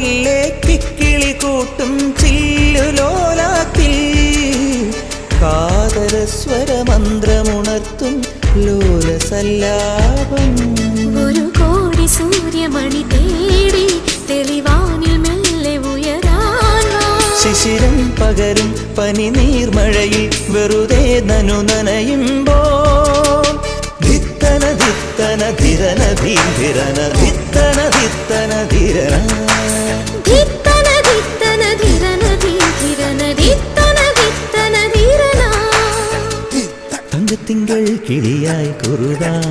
മെല്ലെ കിക്കിളി കൂട്ടും ചില്ലുലോലാത്തിൽ കാതരസ്വരമന്ത്രമുണർത്തും ലോലസല്ലാപം. ഒരു കോടി സൂര്യമണി തേടി തെളിവാനിൽ മെല്ലെ ഉയരാൻ ശിശിരം പകരും പനി നീർമഴയിൽ വെറുതെ നനു നനയുമ്പോൾ ധിത്തന ധിത്തന ധിരന ധീരന ധിത്തന ധിത്തന ധിരന ധിത്തന ധിത്തന ധിരന ധീരന ധിത്തന ധിത്തന ധിരന. തങ്കത്തിങ്കൾ കിളിയായി കുറുകാൻ